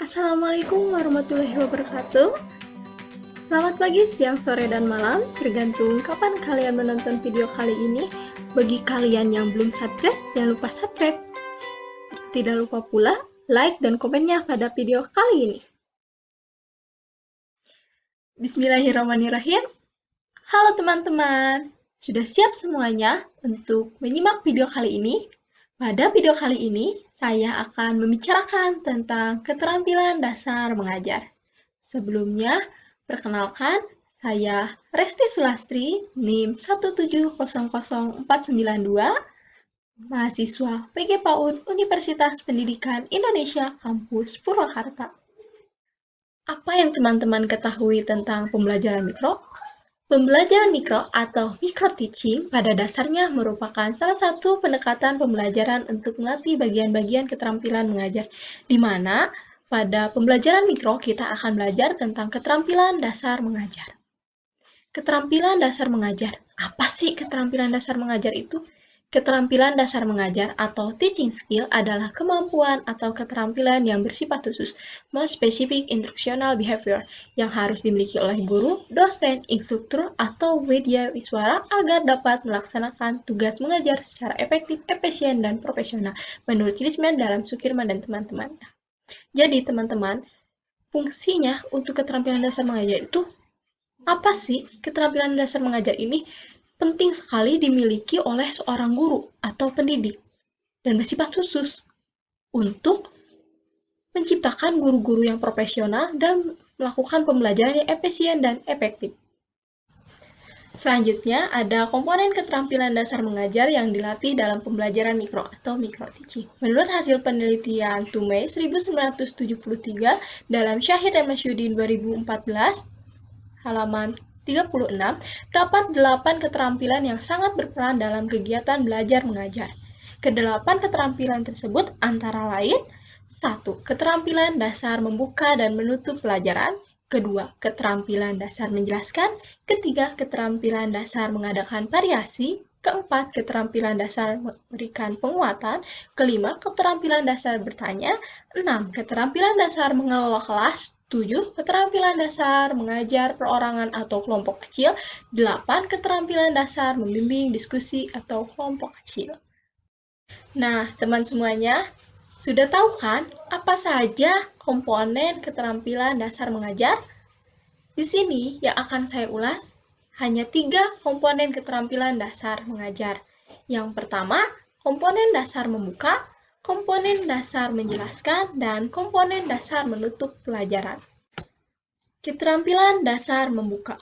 Assalamualaikum warahmatullahi wabarakatuh. Selamat pagi, siang, sore, dan malam, tergantung kapan kalian menonton video kali ini. Bagi kalian yang belum subscribe, jangan lupa subscribe. Tidak lupa pula like dan komennya pada video kali ini. Bismillahirrahmanirrahim. Halo teman-teman, sudah siap semuanya untuk menyimak video kali ini? Pada video kali ini, saya akan membicarakan tentang keterampilan dasar mengajar. Sebelumnya, perkenalkan, saya Resti Sulastri, NIM 1700492, mahasiswa PG PAUD Universitas Pendidikan Indonesia, Kampus Purwakarta. Apa yang teman-teman ketahui tentang pembelajaran mikro? Pembelajaran mikro atau micro teaching pada dasarnya merupakan salah satu pendekatan pembelajaran untuk melatih bagian-bagian keterampilan mengajar, di mana pada pembelajaran mikro kita akan belajar tentang keterampilan dasar mengajar. Keterampilan dasar mengajar. Apa sih keterampilan dasar mengajar itu? Keterampilan dasar mengajar atau teaching skill adalah kemampuan atau keterampilan yang bersifat khusus, more specific instructional behavior, yang harus dimiliki oleh guru, dosen, instruktur, atau media wiswara agar dapat melaksanakan tugas mengajar secara efektif, efisien, dan profesional, menurut Krisman dalam Sukirman dan teman-temannya. Jadi, teman-teman, fungsinya untuk keterampilan dasar mengajar itu apa sih? Keterampilan dasar mengajar ini penting sekali dimiliki oleh seorang guru atau pendidik dan bersifat khusus untuk menciptakan guru-guru yang profesional dan melakukan pembelajaran yang efisien dan efektif. Selanjutnya, ada komponen keterampilan dasar mengajar yang dilatih dalam pembelajaran mikro atau micro teaching. Menurut hasil penelitian Tumei 1973 dalam Syahir dan Masyudin 2014, halaman 36, terdapat 8 keterampilan yang sangat berperan dalam kegiatan belajar mengajar. Kedelapan keterampilan tersebut antara lain: 1. Keterampilan dasar membuka dan menutup pelajaran. Kedua, keterampilan dasar menjelaskan. Ketiga, keterampilan dasar mengadakan variasi. Keempat, keterampilan dasar memberikan penguatan. Kelima, keterampilan dasar bertanya. 6. Keterampilan dasar mengelola kelas. 7. Keterampilan dasar mengajar perorangan atau kelompok kecil. 8. Keterampilan dasar membimbing diskusi atau kelompok kecil. Nah, teman semuanya, sudah tahu kan apa saja komponen keterampilan dasar mengajar? Di sini yang akan saya ulas hanya 3 komponen keterampilan dasar mengajar. Yang pertama, komponen dasar membuka, komponen dasar menjelaskan, dan komponen dasar menutup pelajaran. Keterampilan dasar membuka.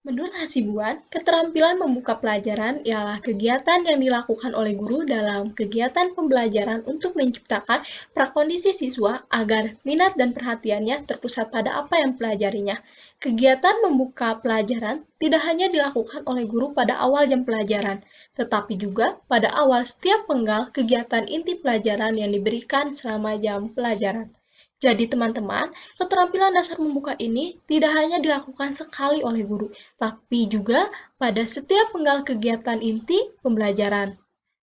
Menurut Hasibuan, keterampilan membuka pelajaran ialah kegiatan yang dilakukan oleh guru dalam kegiatan pembelajaran untuk menciptakan prakondisi siswa agar minat dan perhatiannya terpusat pada apa yang dipelajarinya. Kegiatan membuka pelajaran tidak hanya dilakukan oleh guru pada awal jam pelajaran, tetapi juga pada awal setiap penggal kegiatan inti pelajaran yang diberikan selama jam pelajaran. Jadi teman-teman, keterampilan dasar membuka ini tidak hanya dilakukan sekali oleh guru, tapi juga pada setiap penggal kegiatan inti pembelajaran,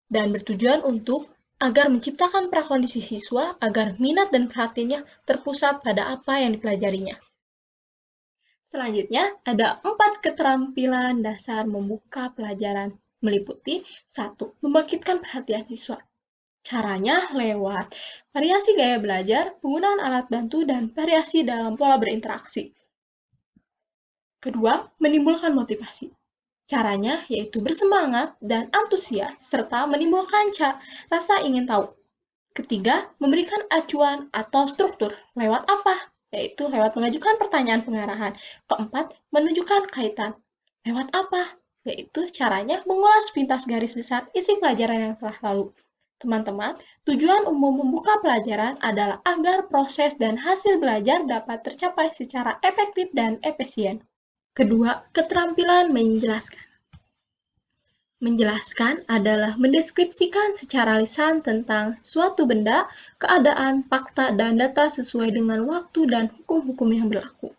dan bertujuan untuk agar menciptakan prakondisi siswa agar minat dan perhatiannya terpusat pada apa yang dipelajarinya. Selanjutnya, ada 4 keterampilan dasar membuka pelajaran, meliputi 1. Membangkitkan perhatian siswa. Caranya lewat variasi gaya belajar, penggunaan alat bantu, dan variasi dalam pola berinteraksi. Kedua, menimbulkan motivasi. Caranya yaitu bersemangat dan antusias, serta menimbulkan rasa ingin tahu. Ketiga, memberikan acuan atau struktur. Lewat apa? Yaitu lewat mengajukan pertanyaan pengarahan. Keempat, menunjukkan kaitan. Lewat apa? Yaitu caranya mengulas pintas garis besar isi pelajaran yang telah lalu. Teman-teman, tujuan umum membuka pelajaran adalah agar proses dan hasil belajar dapat tercapai secara efektif dan efisien. Kedua, keterampilan menjelaskan. Menjelaskan adalah mendeskripsikan secara lisan tentang suatu benda, keadaan, fakta, dan data sesuai dengan waktu dan hukum-hukum yang berlaku.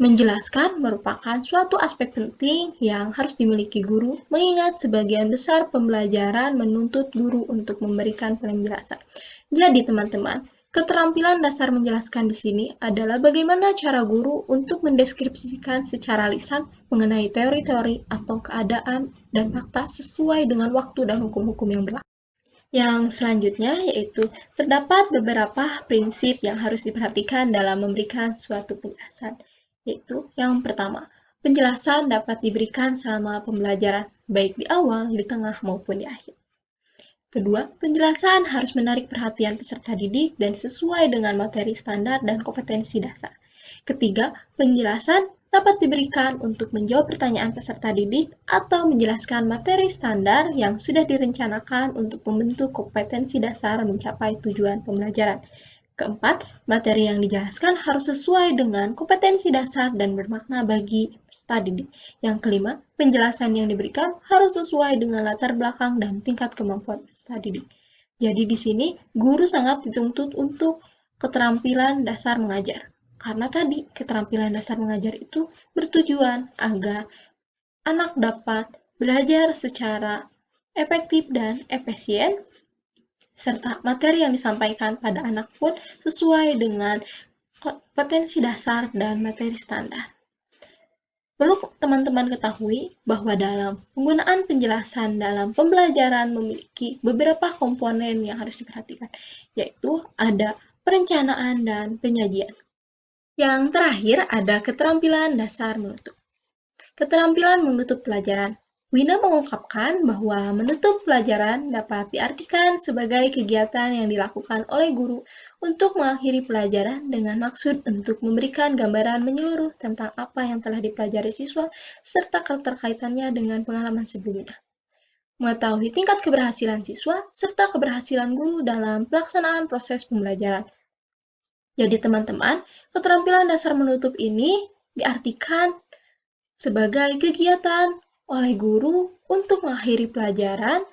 Menjelaskan merupakan suatu aspek penting yang harus dimiliki guru, mengingat sebagian besar pembelajaran menuntut guru untuk memberikan penjelasan. Jadi, teman-teman, keterampilan dasar menjelaskan di sini adalah bagaimana cara guru untuk mendeskripsikan secara lisan mengenai teori-teori atau keadaan dan fakta sesuai dengan waktu dan hukum-hukum yang berlaku. Yang selanjutnya yaitu terdapat beberapa prinsip yang harus diperhatikan dalam memberikan suatu penjelasan. Yaitu yang pertama, penjelasan dapat diberikan selama pembelajaran, baik di awal, di tengah, maupun di akhir. Kedua, penjelasan harus menarik perhatian peserta didik dan sesuai dengan materi standar dan kompetensi dasar. Ketiga, penjelasan dapat diberikan untuk menjawab pertanyaan peserta didik atau menjelaskan materi standar yang sudah direncanakan untuk membentuk kompetensi dasar mencapai tujuan pembelajaran. Keempat, materi yang dijelaskan harus sesuai dengan kompetensi dasar dan bermakna bagi peserta didik. Yang kelima, penjelasan yang diberikan harus sesuai dengan latar belakang dan tingkat kemampuan peserta didik. Jadi di sini, guru sangat dituntut untuk keterampilan dasar mengajar. Karena tadi, keterampilan dasar mengajar itu bertujuan agar anak dapat belajar secara efektif dan efisien, serta materi yang disampaikan pada anak pun sesuai dengan kompetensi dasar dan materi standar. Perlu teman-teman ketahui bahwa dalam penggunaan penjelasan dalam pembelajaran memiliki beberapa komponen yang harus diperhatikan, yaitu ada perencanaan dan penyajian. Yang terakhir ada keterampilan dasar menutup. Keterampilan menutup pelajaran. Wina mengungkapkan bahwa menutup pelajaran dapat diartikan sebagai kegiatan yang dilakukan oleh guru untuk mengakhiri pelajaran dengan maksud untuk memberikan gambaran menyeluruh tentang apa yang telah dipelajari siswa serta keterkaitannya dengan pengalaman sebelumnya. Mengetahui tingkat keberhasilan siswa serta keberhasilan guru dalam pelaksanaan proses pembelajaran. Jadi teman-teman, keterampilan dasar menutup ini diartikan sebagai kegiatan oleh guru untuk mengakhiri pelajaran,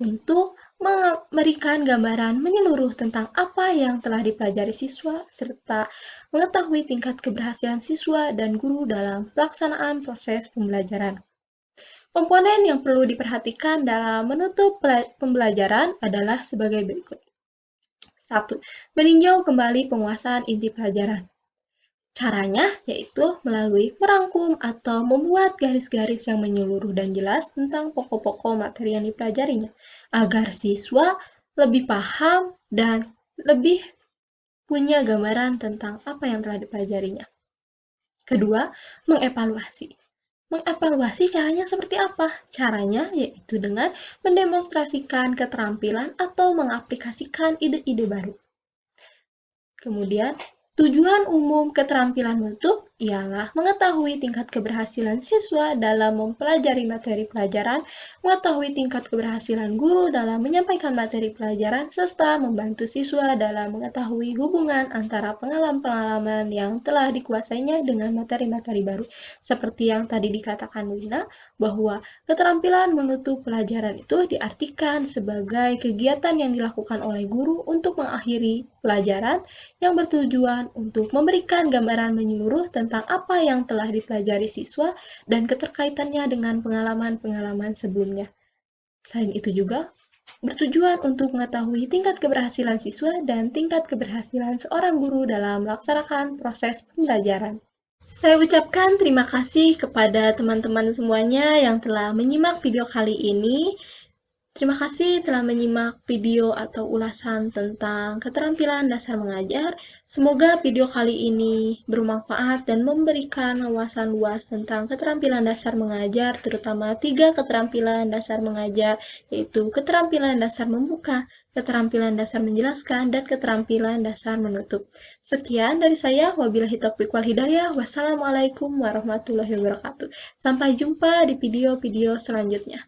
untuk memberikan gambaran menyeluruh tentang apa yang telah dipelajari siswa, serta mengetahui tingkat keberhasilan siswa dan guru dalam pelaksanaan proses pembelajaran. Komponen yang perlu diperhatikan dalam menutup pembelajaran adalah sebagai berikut. 1. Meninjau kembali penguasaan inti pelajaran. Caranya yaitu melalui merangkum atau membuat garis-garis yang menyeluruh dan jelas tentang pokok-pokok materi yang dipelajarinya, agar siswa lebih paham dan lebih punya gambaran tentang apa yang telah dipelajarinya. Kedua, mengevaluasi. Mengevaluasi caranya seperti apa? Caranya yaitu dengan mendemonstrasikan keterampilan atau mengaplikasikan ide-ide baru. Kemudian, tujuan umum keterampilan menutup ialah mengetahui tingkat keberhasilan siswa dalam mempelajari materi pelajaran, mengetahui tingkat keberhasilan guru dalam menyampaikan materi pelajaran, serta membantu siswa dalam mengetahui hubungan antara pengalaman-pengalaman yang telah dikuasainya dengan materi-materi baru. Seperti yang tadi dikatakan Wina, bahwa keterampilan menutup pelajaran itu diartikan sebagai kegiatan yang dilakukan oleh guru untuk mengakhiri pelajaran yang bertujuan untuk memberikan gambaran menyeluruh tentang apa yang telah dipelajari siswa dan keterkaitannya dengan pengalaman-pengalaman sebelumnya. Selain itu juga, bertujuan untuk mengetahui tingkat keberhasilan siswa dan tingkat keberhasilan seorang guru dalam melaksanakan proses pembelajaran. Saya ucapkan terima kasih kepada teman-teman semuanya yang telah menyimak video kali ini. Terima kasih telah menyimak video atau ulasan tentang keterampilan dasar mengajar. Semoga video kali ini bermanfaat dan memberikan wawasan luas tentang keterampilan dasar mengajar, terutama 3 keterampilan dasar mengajar, yaitu keterampilan dasar membuka, keterampilan dasar menjelaskan, dan keterampilan dasar menutup. Sekian dari saya, wabillahi taufiq wal hidayah. Wassalamualaikum warahmatullahi wabarakatuh. Sampai jumpa di video-video selanjutnya.